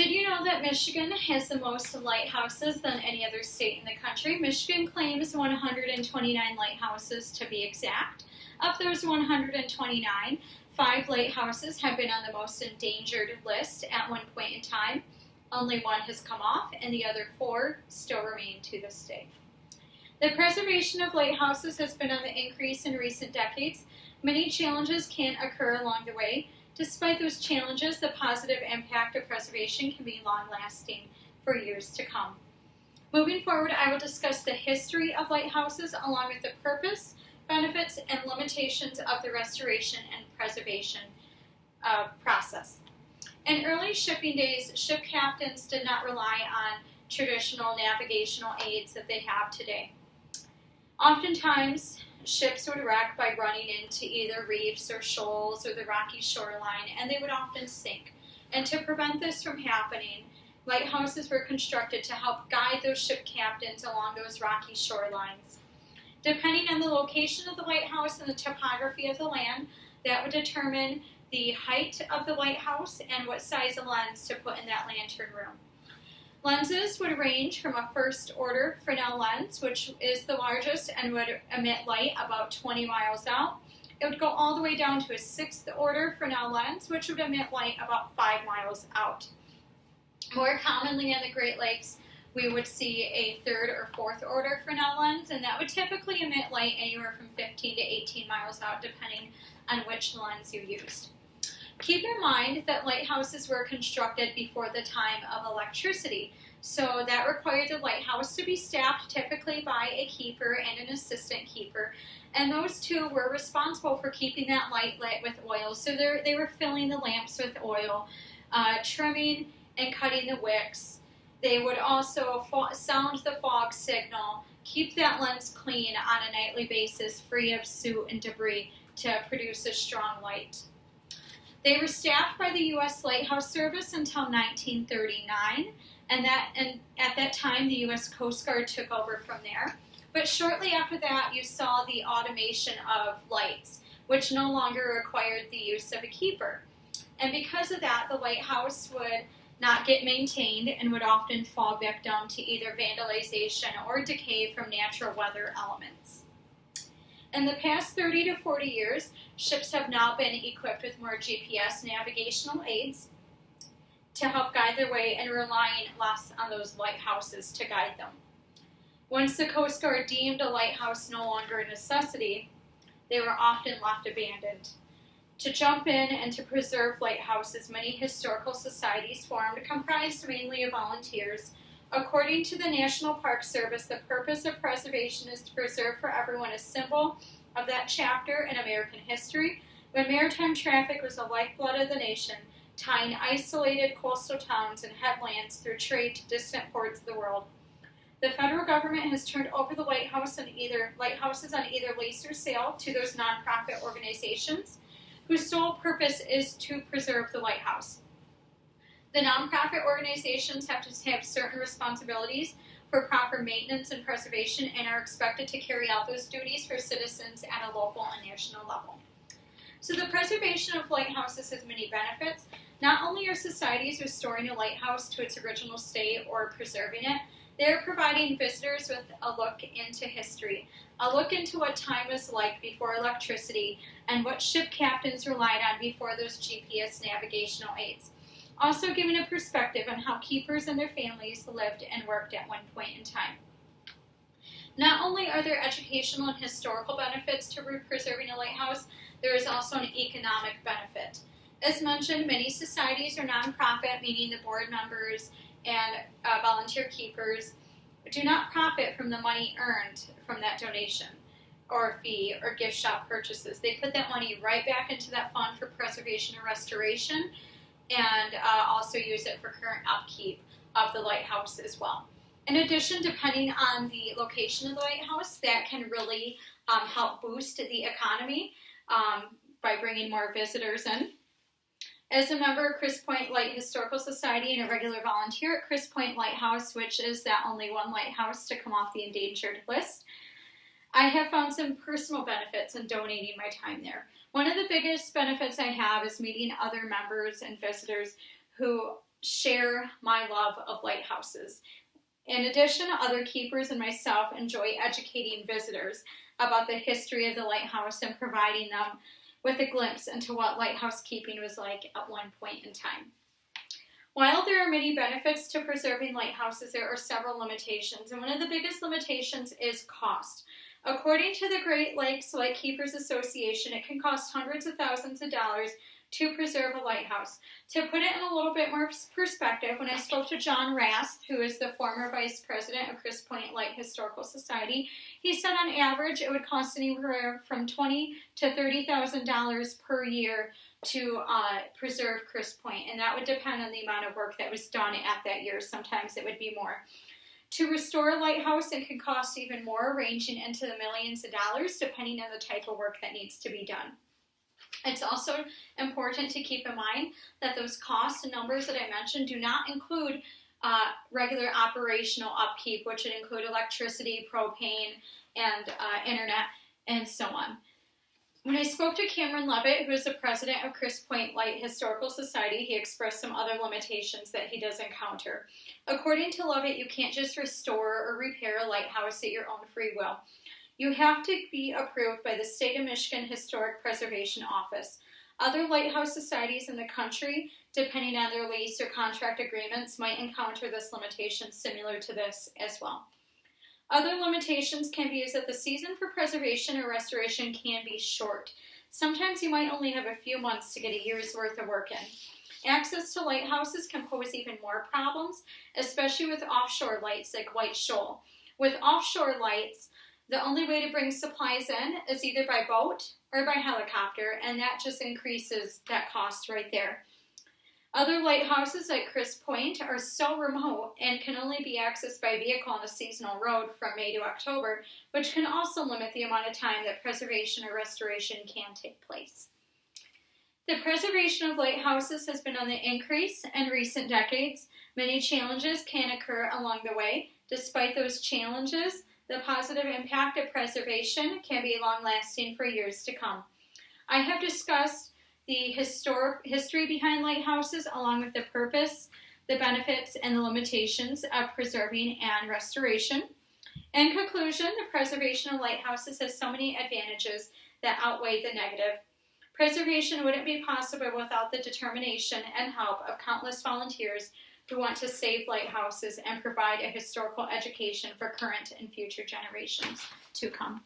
Did you know that Michigan has the most lighthouses than any other state in the country? Michigan claims 129 lighthouses to be exact. Of those 129, 5 lighthouses have been on the most endangered list at one point in time. Only 1 has come off, and the other 4 still remain to this day. The preservation of lighthouses has been on the increase in recent decades. Many challenges can occur along the way. Despite those challenges, the positive impact of preservation can be long-lasting for years to come. Moving forward, I will discuss the history of lighthouses along with the purpose, benefits, and limitations of the restoration and preservation process. In early shipping days, ship captains did not rely on traditional navigational aids that they have today. Oftentimes, ships would wreck by running into either reefs or shoals or the rocky shoreline, and they would often sink. And to prevent this from happening, lighthouses were constructed to help guide those ship captains along those rocky shorelines. Depending on the location of the lighthouse and the topography of the land, that would determine the height of the lighthouse and what size of lens to put in that lantern room. Lenses would range from a first order Fresnel lens, which is the largest and would emit light about 20 miles out. It would go all the way down to a sixth order Fresnel lens, which would emit light about 5 miles out. More commonly in the Great Lakes, we would see a third or fourth order Fresnel lens, and that would typically emit light anywhere from 15 to 18 miles out, depending on which lens you used. Keep in mind that lighthouses were constructed before the time of electricity, so that required the lighthouse to be staffed typically by a keeper and an assistant keeper, and those two were responsible for keeping that light lit with oil. So they were filling the lamps with oil, trimming and cutting the wicks. They would also sound the fog signal, keep that lens clean on a nightly basis, free of soot and debris to produce a strong light. They were staffed by the U.S. Lighthouse Service until 1939, and at that time the U.S. Coast Guard took over from there. But shortly after that, you saw the automation of lights, which no longer required the use of a keeper. And because of that, the lighthouse would not get maintained and would often fall victim to either vandalization or decay from natural weather elements. In the past 30 to 40 years, ships have now been equipped with more GPS navigational aids to help guide their way and relying less on those lighthouses to guide them. Once the Coast Guard deemed a lighthouse no longer a necessity, they were often left abandoned. To jump in and to preserve lighthouses, many historical societies formed, comprised mainly of volunteers. According to the National Park Service, the purpose of preservation is to preserve for everyone a symbol of that chapter in American history, when maritime traffic was the lifeblood of the nation, tying isolated coastal towns and headlands through trade to distant ports of the world. The federal government has turned over the lighthouses on either lease or sale to those nonprofit organizations whose sole purpose is to preserve the lighthouse. The nonprofit organizations have to have certain responsibilities for proper maintenance and preservation and are expected to carry out those duties for citizens at a local and national level. So the preservation of lighthouses has many benefits. Not only are societies restoring a lighthouse to its original state or preserving it, they're providing visitors with a look into history, a look into what time was like before electricity and what ship captains relied on before those GPS navigational aids. Also giving a perspective on how keepers and their families lived and worked at one point in time. Not only are there educational and historical benefits to preserving a lighthouse, there is also an economic benefit. As mentioned, many societies are nonprofit, meaning the board members and volunteer keepers do not profit from the money earned from that donation or fee or gift shop purchases. They put that money right back into that fund for preservation and restoration, and also use it for current upkeep of the lighthouse as well. In addition, depending on the location of the lighthouse, that can really help boost the economy by bringing more visitors in. As a member of Chris Point Light Historical Society and a regular volunteer at Chris Point Lighthouse, which is that only one lighthouse to come off the endangered list, I have found some personal benefits in donating my time there. One of the biggest benefits I have is meeting other members and visitors who share my love of lighthouses. In addition, other keepers and myself enjoy educating visitors about the history of the lighthouse and providing them with a glimpse into what lighthouse keeping was like at one point in time. While there are many benefits to preserving lighthouses, there are several limitations, and one of the biggest limitations is cost. According to the Great Lakes Lightkeepers Association, it can cost hundreds of thousands of dollars to preserve a lighthouse. To put it in a little bit more perspective, when I spoke to John Rast, who is the former vice president of Chris Point Light Historical Society, he said on average it would cost anywhere from $20,000 to $30,000 per year to preserve Chris Point, and that would depend on the amount of work that was done at that year. Sometimes it would be more. To restore a lighthouse, it can cost even more, ranging into the millions of dollars, depending on the type of work that needs to be done. It's also important to keep in mind that those costs and numbers that I mentioned do not include regular operational upkeep, which would include electricity, propane, and internet, and so on. When I spoke to Cameron Levitt, who is the president of Chris Point Light Historical Society, he expressed some other limitations that he does encounter. According to Levitt, you can't just restore or repair a lighthouse at your own free will. You have to be approved by the State of Michigan Historic Preservation Office. Other lighthouse societies in the country, depending on their lease or contract agreements, might encounter this limitation similar to this as well. Other limitations can be is that the season for preservation or restoration can be short. Sometimes you might only have a few months to get a year's worth of work in. Access to lighthouses can pose even more problems, especially with offshore lights like White Shoal. With offshore lights, the only way to bring supplies in is either by boat or by helicopter, and that just increases that cost right there. Other lighthouses like Chris Point are so remote and can only be accessed by vehicle on a seasonal road from May to October, which can also limit the amount of time that preservation or restoration can take place. The preservation of lighthouses has been on the increase in recent decades. Many challenges can occur along the way. Despite those challenges, the positive impact of preservation can be long-lasting for years to come. I have discussed the history behind lighthouses, along with the purpose, the benefits, and the limitations of preserving and restoration. In conclusion, the preservation of lighthouses has so many advantages that outweigh the negative. Preservation wouldn't be possible without the determination and help of countless volunteers who want to save lighthouses and provide a historical education for current and future generations to come.